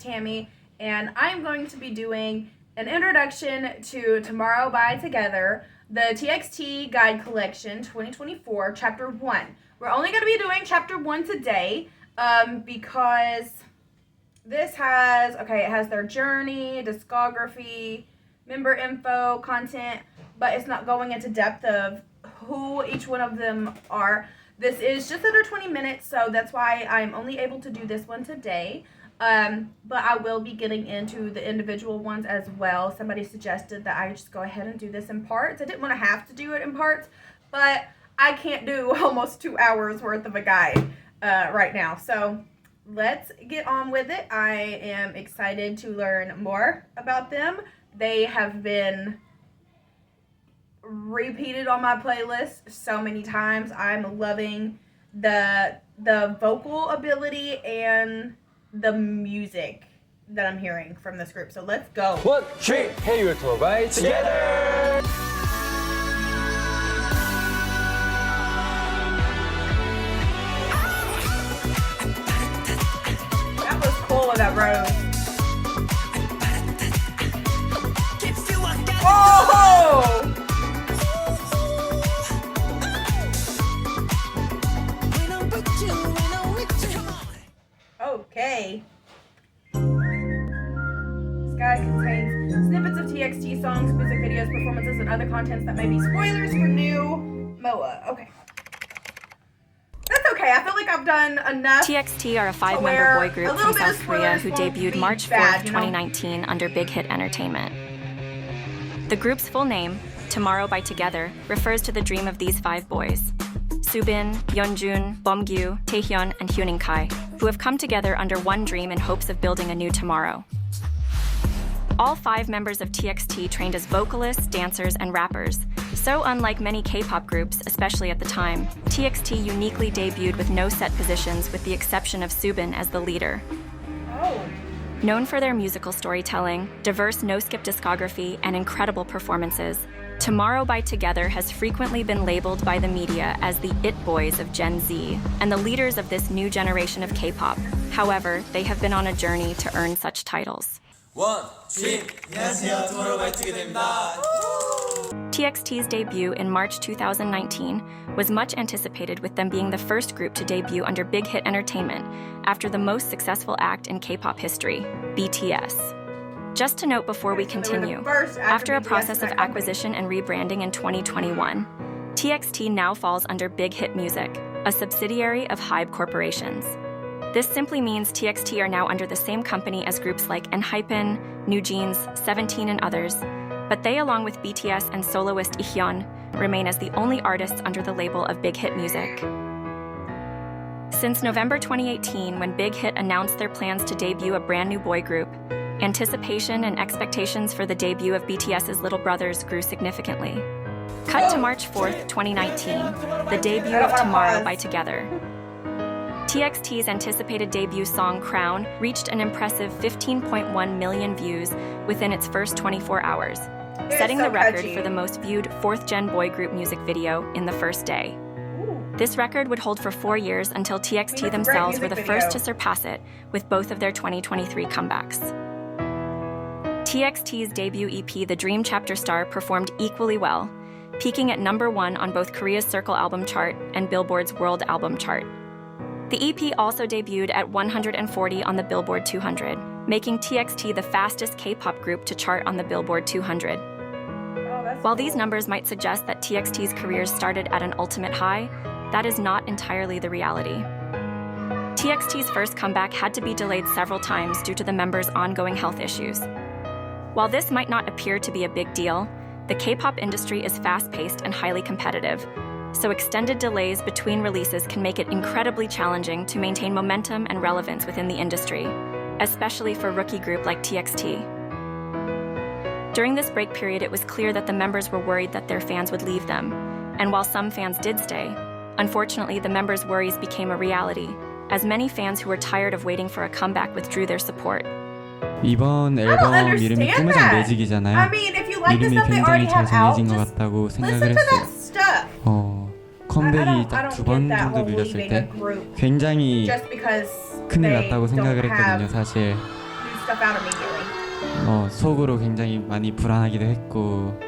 Tammy, and I'm going to be doing an introduction to Tomorrow by Together, the TXT Guide Collection 2024, Chapter 1. We're only going to be doing Chapter 1 today because this has, it has their journey, discography, member info, content, but it's not going into depth of who each one of them are. This is just under 20 minutes, so that's why I'm only able to do this one today. But I will be getting into the individual ones as well. Somebody suggested that I just go ahead and do this in parts. I didn't want to have to do it in parts, but I can't do almost 2 hours worth of a guide right now. So let's get on with it. I am excited to learn more about them. They have been repeated on my playlist so many times. I'm loving the vocal ability and the music that I'm hearing from this group. So let's go. 1, 3, hey, you're Tomorrow by Together! That was cool with that rose. Whoa! Okay. This guide contains snippets of TXT songs, music videos, performances, and other contents that may be spoilers for new MOA. Okay. That's okay. I feel like I've done enough. TXT are a 5-member boy group from South Korea who debuted March 4th, 2019 under Big Hit Entertainment. The group's full name, Tomorrow by Together, refers to the dream of these 5 boys. Subin, Yeonjun, Bomgyu, Taehyun, and Hyuning Kai, who have come together under one dream in hopes of building a new tomorrow. All 5 members of TXT trained as vocalists, dancers, and rappers. So unlike many K-pop groups, especially at the time, TXT uniquely debuted with no set positions with the exception of Subin as the leader. Oh. Known for their musical storytelling, diverse no-skip discography, and incredible performances, Tomorrow by Together has frequently been labeled by the media as the It Boys of Gen Z and the leaders of this new generation of K-pop. However, they have been on a journey to earn such titles. 1, 3, 안녕하세요, Tomorrow by Together입니다. TXT's debut in March 2019 was much anticipated, with them being the first group to debut under Big Hit Entertainment after the most successful act in K-pop history, BTS. Just to note before we continue, after a process of acquisition and rebranding in 2021, TXT now falls under Big Hit Music, a subsidiary of Hybe Corporations. This simply means TXT are now under the same company as groups like ENHYPEN, NewJeans, 17 and others, but they, along with BTS and soloist Ihyun, remain as the only artists under the label of Big Hit Music. Since November 2018, when Big Hit announced their plans to debut a brand new boy group, anticipation and expectations for the debut of BTS's little brothers grew significantly. Cut to March 4th, 2019, the debut of Tomorrow by Together. TXT's anticipated debut song, Crown, reached an impressive 15.1 million views within its first 24 hours, setting the record for the most viewed 4th-gen boy group music video in the first day. This record would hold for 4 years until TXT themselves were the first to surpass it with both of their 2023 comebacks. TXT's debut EP, The Dream Chapter Star, performed equally well, peaking at #1 on both Korea's Circle Album Chart and Billboard's World Album Chart. The EP also debuted at 140 on the Billboard 200, making TXT the fastest K-pop group to chart on the Billboard 200. While these numbers might suggest that TXT's careers started at an ultimate high, that is not entirely the reality. TXT's first comeback had to be delayed several times due to the members' ongoing health issues. While this might not appear to be a big deal, the K-pop industry is fast-paced and highly competitive, so extended delays between releases can make it incredibly challenging to maintain momentum and relevance within the industry, especially for a rookie group like TXT. During this break period, it was clear that the members were worried that their fans would leave them, and while some fans did stay, unfortunately the members' worries became a reality, as many fans who were tired of waiting for a comeback withdrew their support. 이번 앨범 이름이 꿈의 장 매직이잖아요. 이름이 굉장히 잘 정해진 것 같다고 생각을 했어요. 컴백이 딱 2번 정도 밀렸을 때 굉장히 큰일 났다고 생각을 했거든요, 사실. stuff out immediately. 속으로 굉장히 많이 불안하기도 했고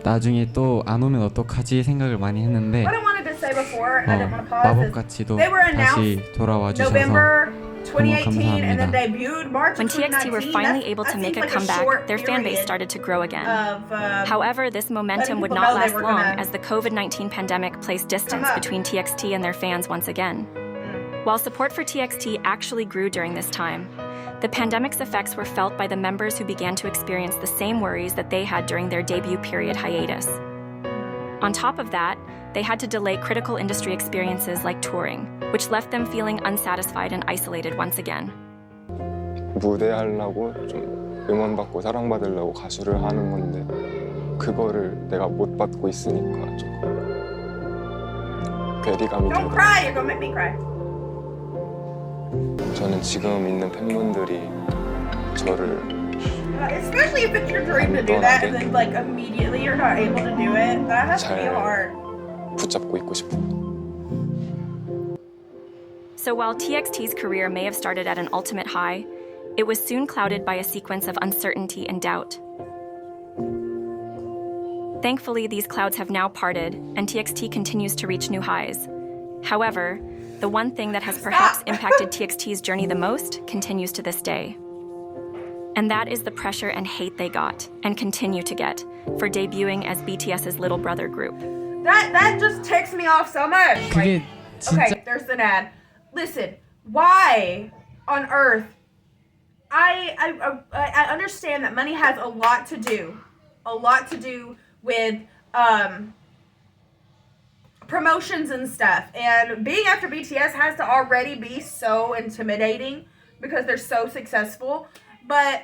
나중에 또 안 오면 어떡하지 생각을 많이 했는데 What I wanted to say before, I didn't want to pause, 마법같이도 they were 다시 돌아와 주셔서 November 너무 2018 and then 감사합니다. debuted March When of TXT were 2019. finally able to that make a seems like comeback, short their fan base period started to grow again. of, However, this momentum would people not know they last were long gonna as the COVID-19 pandemic placed distance up. between TXT and their fans once again. While support for TXT actually grew during this time, the pandemic's effects were felt by the members who began to experience the same worries that they had during their debut period hiatus. On top of that, they had to delay critical industry experiences like touring, which left them feeling unsatisfied and isolated once again. 무대하려고 좀 응원받고 사랑받으려고 가수를 하는 건데 그거를 내가 못 받고 있으니까 조금 괴리감이 Don't 들고 cry, you're gonna make me cry. 저는 지금 있는 팬분들이 저를 Especially if it's your dream to do that and then like immediately you're not able to do it. That has to be 잘 hard. 붙잡고 있고 싶어요. So while TXT's career may have started at an ultimate high, it was soon clouded by a sequence of uncertainty and doubt. Thankfully, these clouds have now parted, and TXT continues to reach new highs. However, the one thing that has perhaps impacted TXT's journey the most continues to this day. And that is the pressure and hate they got, and continue to get, for debuting as BTS's little brother group. That just ticks me off so much. 그게 진짜 Okay, there's an ad. Listen, why on earth? I understand that money has a lot to do with promotions and stuff, and being after BTS has to already be so intimidating because they're so successful. But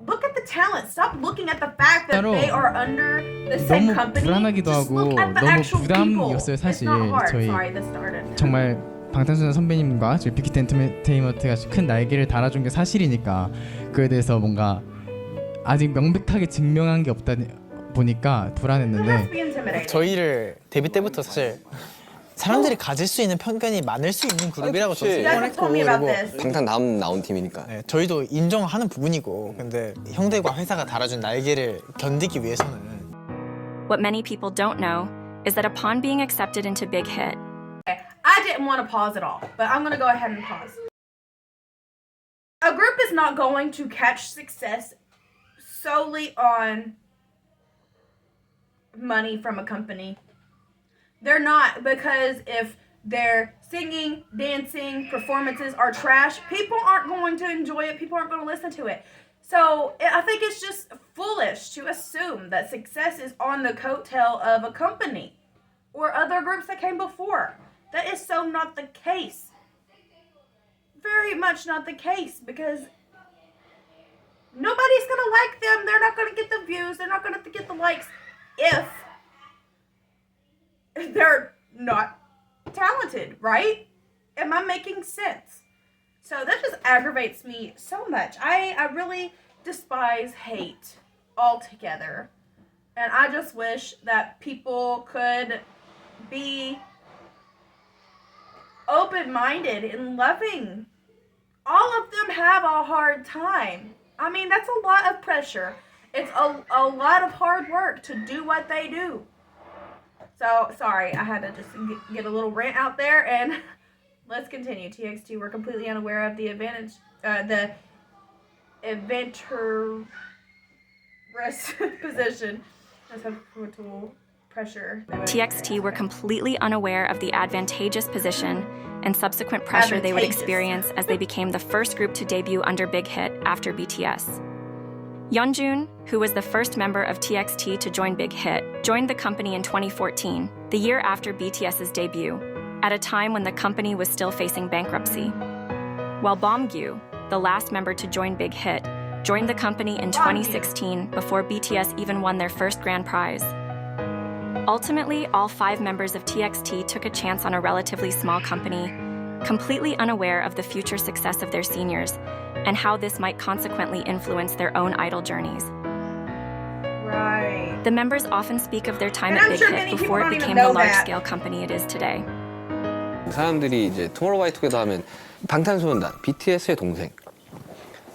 look at the talent. Stop looking at the fact that they are under the same 너무 company. 불안하기도 Just 하고 look at the 너무 actual people. 부담이었어요, 사실. It's not hard. 저희 Sorry, this started. 정말 방탄소년단 선배님과 저희 빅히트 엔터테인먼트가 큰 날개를 달아준 게 사실이니까 그에 대해서 뭔가 아직 명백하게 증명한 게 없다 보니까 It has to 불안했는데 be intimidating. 저희를 데뷔 때부터 사실 사람들이 가질 수 있는 편견이 많을 수 있는 그룹이라고 저도 You guys have 생각했고, told me about 그리고 this. 방탄 다음 나온 팀이니까. 네, 저희도 인정하는 부분이고, 근데 형들과 회사가 달아준 날개를 견디기 위해서는 What many people don't know is that upon being accepted into Big Hit, I didn't want to pause at all, but I'm going to go ahead and pause. A group is not going to catch success solely on money from a company. They're not, because if their singing, dancing, performances are trash, people aren't going to enjoy it, people aren't going to listen to it. So I think it's just foolish to assume that success is on the coattail of a company or other groups that came before. That is so not the case. Very much not the case, because nobody's going to like them. They're not going to get the views. They're not going to get the likes if they're not talented, right? Am I making sense? So that just aggravates me so much. I really despise hate altogether. And I just wish that people could be open-minded and loving. All of them have a hard time. I mean, that's a lot of pressure. It's a lot of hard work to do what they do. So, sorry, I had to just get a little rant out there, and let's continue. TXT were completely unaware of the adventurous position. That's a brutal pressure. TXT were completely unaware of the advantageous position and subsequent pressure they would experience as they became the first group to debut under Big Hit after BTS. Yeonjun, who was the first member of TXT to join Big Hit, joined the company in 2014, the year after BTS's debut, at a time when the company was still facing bankruptcy. While Bomgyu, the last member to join Big Hit, joined the company in 2016 before BTS even won their first grand prize. Ultimately, all 5 members of TXT took a chance on a relatively small company, completely unaware of the future success of their seniors and how this might consequently influence their own idol journeys. Right. The members often speak of their time And at I'm Big sure Hit many before people it don't even became the know that. large-scale company it is today. 사람들이 이제 투모로우바이투게더 하면 방탄소년단 BTS의 동생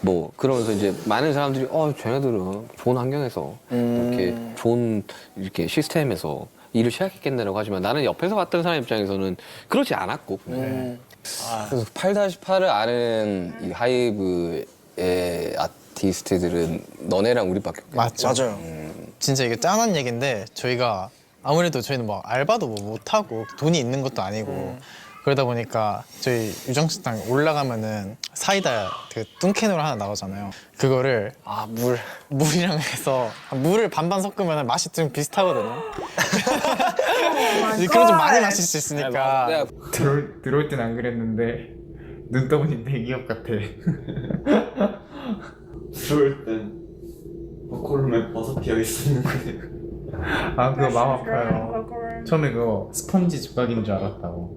뭐 그러면서 이제 많은 사람들이 쟤네들은 좋은 환경에서 이렇게 좋은 이렇게 시스템에서 일을 시작했겠네라고 하지만 나는 옆에서 봤던 사람 입장에서는 그렇지 않았고 그래서 8-8을 아는 이 하이브의 아티스트들은 너네랑 우리밖에 없겠다. 맞아요. 진짜 이게 짠한 얘기인데 저희가 아무래도 저희는 뭐 알바도 뭐 못하고 돈이 있는 것도 아니고 그러다 보니까 저희 유정식당 올라가면은 사이다 그 뚱캔으로 하나 나오잖아요. 그거를 물이랑 해서 물을 반반 섞으면 맛이 좀 비슷하거든요. 그럼 좀 많이 마실 수 있으니까. 들어올 땐 안 그랬는데 눈 떠보니 대기업 같아. 들어올 땐 보컬룸에 버섯 피어 있었는 거예요. 아 그거 마음 아파요. 처음에 그거 스펀지 조각인 줄 알았다고.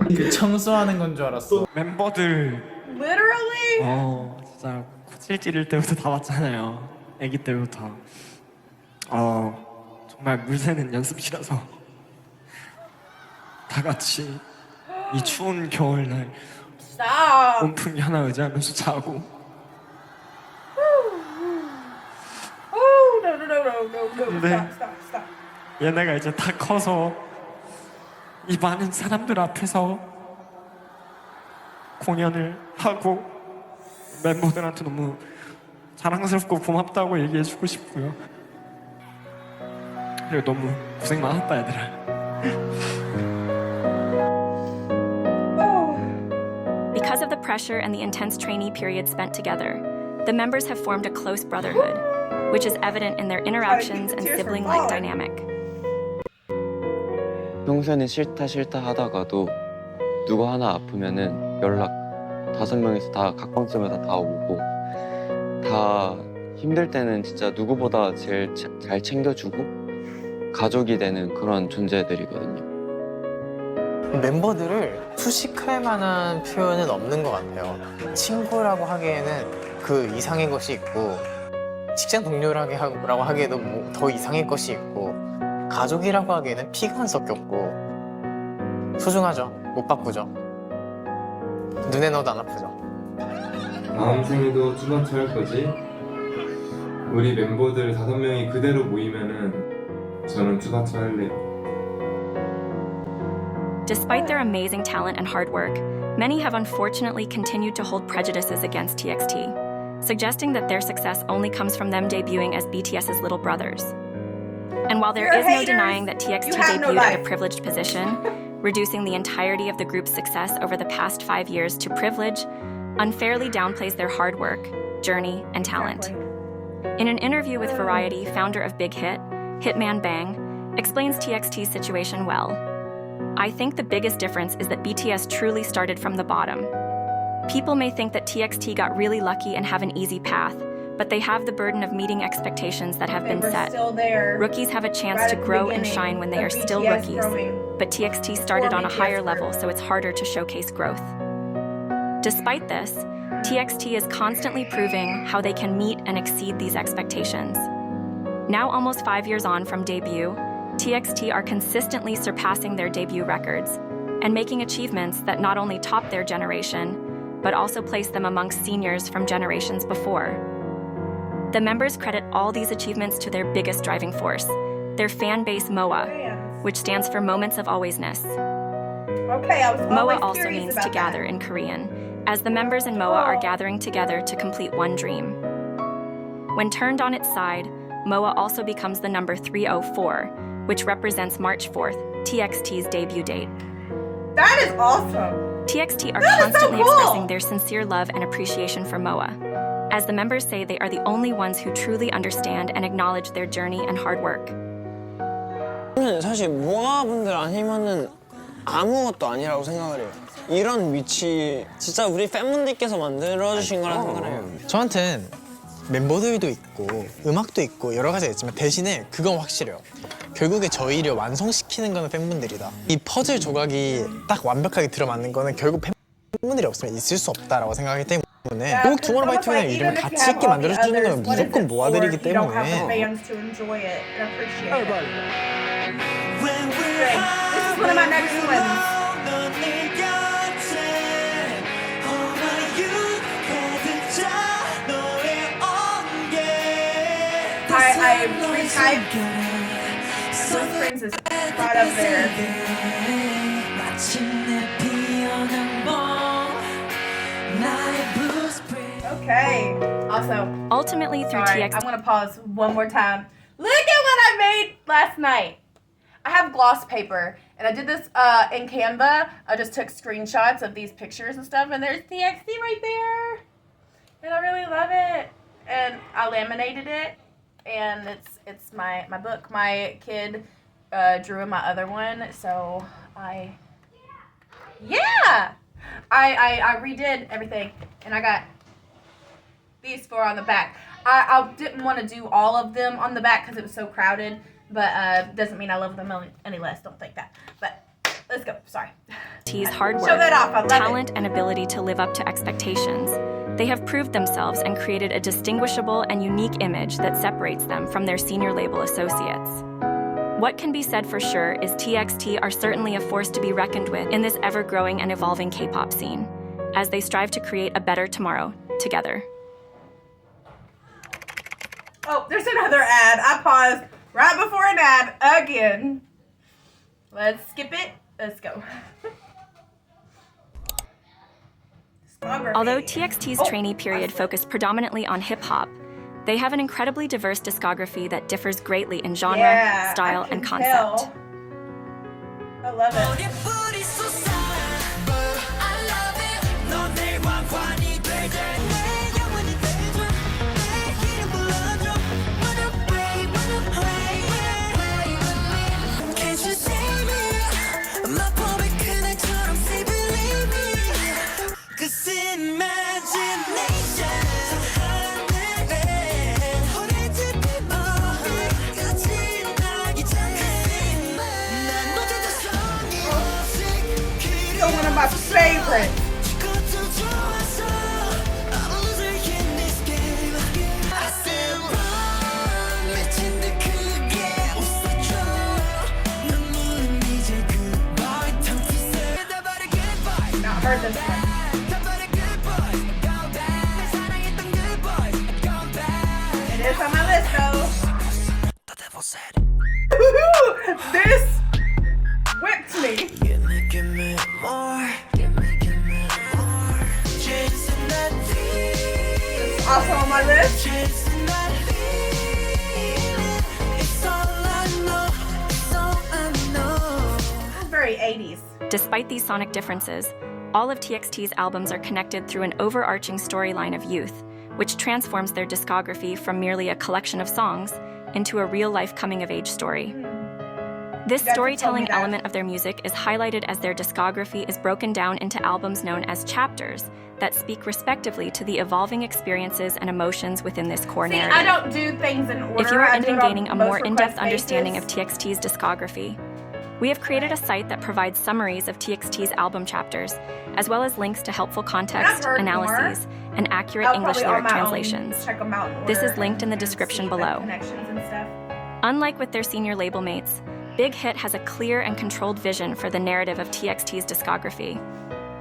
그 청소하는 건 줄 알았어. 멤버들 Literally? 진짜 코찔 찌를 때부터 다 봤잖아요. 아기 때부터. 정말 물새는 연습실에서 다 같이 이 추운 겨울날 Stop. 온풍기 하나 의지하면서 자고. Oh, no. 근데 Stop. 얘네가 이제 다 커서 이 많은 사람들 앞에서 공연을 하고 멤버들한테 너무 자랑스럽고 고맙다고 얘기해주고 싶고요. 그리고 너무 고생 많았다 얘들아. Because of the pressure and the intense trainee period spent together, the members have formed a close brotherhood, which is evident in their interactions and sibling-like dynamic. 평소에는 싫다 하다가도 누구 하나 아프면은 연락 5명에서 다 각방점에서 다 오고 다 힘들 때는 진짜 누구보다 제일 잘 챙겨주고 가족이 되는 그런 존재들이거든요. 멤버들을 수식할 만한 표현은 없는 것 같아요. 친구라고 하기에는 그 이상의 것이 있고 직장 동료라고 하기에도 뭐 더 이상의 것이 있고 가족이라고 하기에는 피가 안 섞였고 소중하죠. 못 바꾸죠. 눈에 넣어도 안 아프죠. 다음 생에도 투마치 할 거지? 우리 멤버들 5명이 그대로 모이면은 저는 투마치 할래요. Despite their amazing talent and hard work, many have unfortunately continued to hold prejudices against TXT, suggesting that their success only comes from them debuting as BTS's little brothers. And while there is no denying that TXT debuted at a privileged position, reducing the entirety of the group's success over the past 5 years to privilege unfairly downplays their hard work, journey, and talent. In an interview with Variety, founder of Big Hit, Hitman Bang, explains TXT's situation well. I think the biggest difference is that BTS truly started from the bottom. People may think that TXT got really lucky and have an easy path, but they have the burden of meeting expectations that have been set. Rookies have a chance to grow and shine when they are still rookies, but TXT started on a higher level, so it's harder to showcase growth. Despite this, TXT is constantly proving how they can meet and exceed these expectations. Now almost 5 years on from debut, TXT are consistently surpassing their debut records and making achievements that not only top their generation, but also place them amongst seniors from generations before. The members credit all these achievements to their biggest driving force, their fan base MOA, which stands for Moments of Alwaysness. MOA also means to gather in Korean, as the members in MOA are gathering together to complete one dream. When turned on its side, MOA also becomes the number 304, which represents March 4th, TXT's debut date. That is awesome. TXT are constantly expressing their sincere love and appreciation for MOA, as the members say they are the only ones who truly understand and acknowledge their journey and hard work. 저는 사실 모아분들 아니면은 아무것도 아니라고 생각을 해요. 이런 위치 진짜 우리 팬분들께서 만들어주신 거라 생각을 해요. 저한텐 멤버들도 있고 음악도 있고 여러 가지가 있지만 대신에 그건 확실해요. 결국에 저희를 완성시키는 거는 팬분들이다. 이 퍼즐 조각이 딱 완벽하게 들어맞는 거는 결국 팬분들이 없으면 있을 수 없다라고 생각하기 때문에 꼭 투모로우바이투게더의 이름을 가치 있게 만들어주는 건 무조건 모아드리기 때문에 This is one of my next ones. I retyped Blue Springs is right up there. Okay. Also, ultimately through sorry, TXT. I'm gonna pause one more time. Look at what I made last night. I have gloss paper, and I did this in Canva. I just took screenshots of these pictures and stuff, and there's TXT right there. And I really love it. And I laminated it, and it's my book. My kid drew in my other one, so I redid everything, and I got these 4 on the back. I didn't want to do all of them on the back because it was so crowded, but doesn't mean I love them any less. Don't think that. But let's go. Sorry. TXT's hard work, Show that off. I love talent, it. and ability to live up to expectations. They have proved themselves and created a distinguishable and unique image that separates them from their senior label associates. What can be said for sure is TXT are certainly a force to be reckoned with in this ever-growing and evolving K-pop scene, as they strive to create a better tomorrow together. Oh, there's another ad. I paused right before an ad again. Let's skip it. Let's go. Although TXT's trainee period focused predominantly on hip-hop, they have an incredibly diverse discography that differs greatly in genre, style, and concept. I love it. One of my favorites. Not heard this one. It is on my list though. The devil said. This whipped me. Give me more. Chasing that feeling. Also on my list. Chasing that feeling. It's all I know. It's all I know. Very 80s. Despite these sonic differences, all of TXT's albums are connected through an overarching storyline of youth, which transforms their discography from merely a collection of songs into a real-life coming-of-age story. This storytelling element of their music is highlighted as their discography is broken down into albums known as chapters that speak respectively to the evolving experiences and emotions within this core narrative. I don't do things in order. If you are I do in it on gaining a most more in-depth request understanding of basis. TXT's discography, we have created a site that provides summaries of TXT's album chapters, as well as links to helpful context, heard analyses, and accurate I'll English probably on lyric my own translations. check 'em out in This order is linked in the and description see, like, below. connections and stuff. Unlike with their senior label mates, Big Hit has a clear and controlled vision for the narrative of TXT's discography,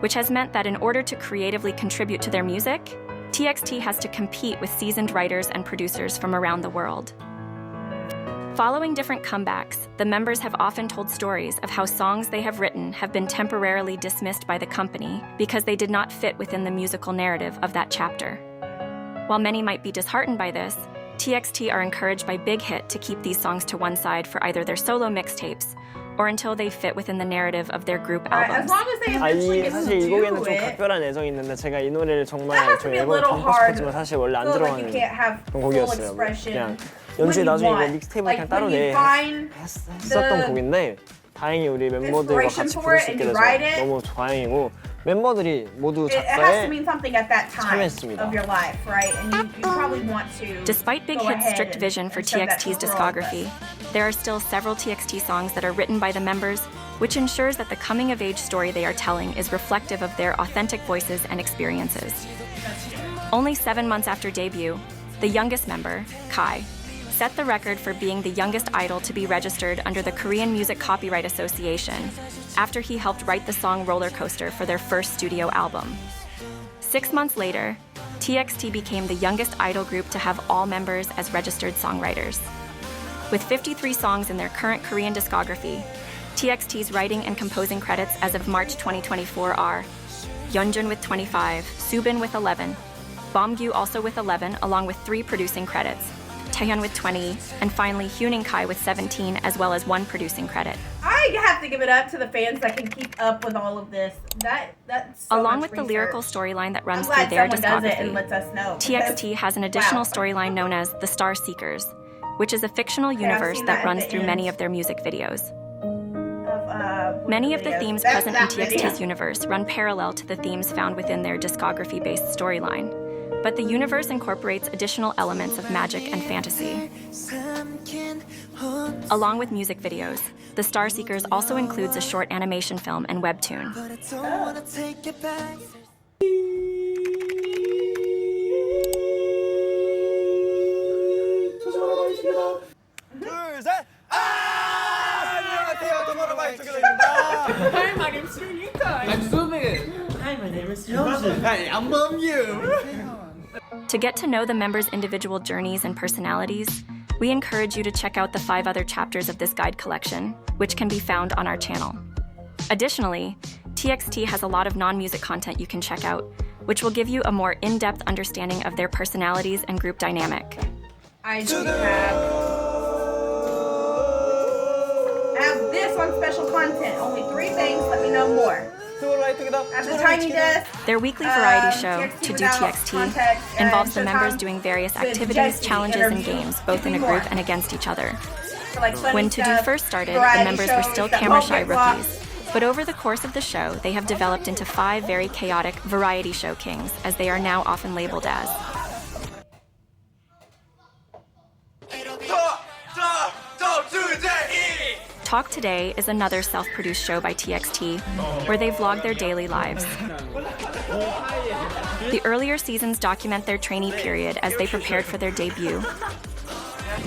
which has meant that in order to creatively contribute to their music, TXT has to compete with seasoned writers and producers from around the world. Following different comebacks, the members have often told stories of how songs they have written have been temporarily dismissed by the company because they did not fit within the musical narrative of that chapter. While many might be disheartened by this, TXT are encouraged by Big Hit to keep these songs to one side for either their solo mixtapes or until they fit within the narrative of their group As albums. long as they eventually get to 사실 이 곡에는 do 좀 it. 각별한 애정이 있는데 제가 이 노래를 정말 That has to 저희 be a 앨범에 little 담고 hard. 싶었지만 사실 원래 안 Feel like you 들어가는 can't have full 곡이었어요. expression. 그냥 when 연주에 you 나중에 이거 want. 믹스테이프를 Like 그냥 따로 when you find 했었던 곡인데 다행히 우리 멤버들과 inspiration 같이 for 부를 it 수 and 있게 you 돼서 write it. 너무 다행이고 멤버들이 모두 It has to 작사에 mean something at that time 참여했습니다. of your life, right? And you probably want to. Despite Big go Hit's ahead strict and- vision for and show that TXT's to the world, discography, there are still several TXT songs that are written by the members, which ensures that the coming-of-age story they are telling is reflective of their authentic voices and experiences. Only 7 months after debut, the youngest member, Kai, set the record for being the youngest idol to be registered under the Korean Music Copyright Association after he helped write the song Roller Coaster for their first studio album. 6 months later, TXT became the youngest idol group to have all members as registered songwriters. With 53 songs in their current Korean discography, TXT's writing and composing credits as of March 2024 are Yeonjun with 25, Soobin with 11, Bomgyu also with 11, along with 3 producing credits, Taehyun with 20, and finally Hyunin Kai with 17, as well as 1 producing credit. I have to give it up to the fans that can keep up with all of this. That's so along much with the research. lyrical storyline that runs I'm glad through their someone does it and discography. lets us know. TXT has an additional Wow. storyline known as The Star Seekers, which is a fictional I've universe seen that that at runs the through end. many of their music videos. Many Many of the themes present in TXT's universe run parallel to the themes found within their discography-based storyline, but the universe incorporates additional elements of magic and fantasy. Along with music videos, The Star Seekers also includes a short animation film and webtoon. To get to know the members' individual journeys and personalities, we encourage you to check out the 5 other chapters of this guide collection, which can be found on our channel. Additionally, TXT has a lot of non-music content you can check out, which will give you a more in-depth understanding of their personalities and group dynamic. I do have this on special content. Only 3 things. Let me know more. At the Tiny Desk. Their weekly variety show, TXT To Do without TXT, context, and involves the Showtime members doing various with activities, Jesse challenges, and interviews. games, both in a Give me more. group and against each other. For, like, funny When To Do stuff, first started, the variety members were shows still that camera-shy won't get blocked. rookies. But over the course of the show, they have developed into 5 very chaotic variety show kings, as they are now often labeled as. Talk Today is another self-produced show by TXT, where they vlog their daily lives. The earlier seasons document their trainee period as they prepared for their debut,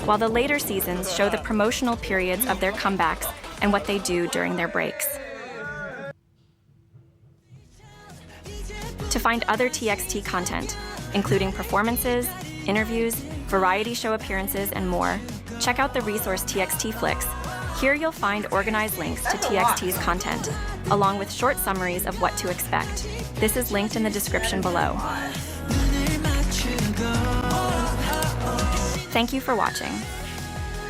while the later seasons show the promotional periods of their comebacks and what they do during their breaks. To find other TXT content, including performances, interviews, variety show appearances, and more, check out the resource TXT Flicks. Here you'll find organized links to TXT's content, along with short summaries of what to expect. This is linked in the description below. Thank you for watching.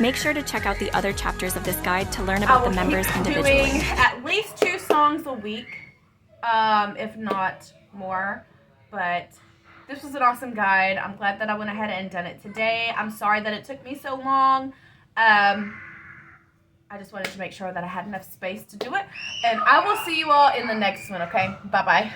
Make sure to check out the other chapters of this guide to learn about the members individually. Doing at least 2 songs a week, if not more. But this was an awesome guide. I'm glad that I went ahead and done it today. I'm sorry that it took me so long. I just wanted to make sure that I had enough space to do it. And I will see you all in the next one, okay? Bye-bye.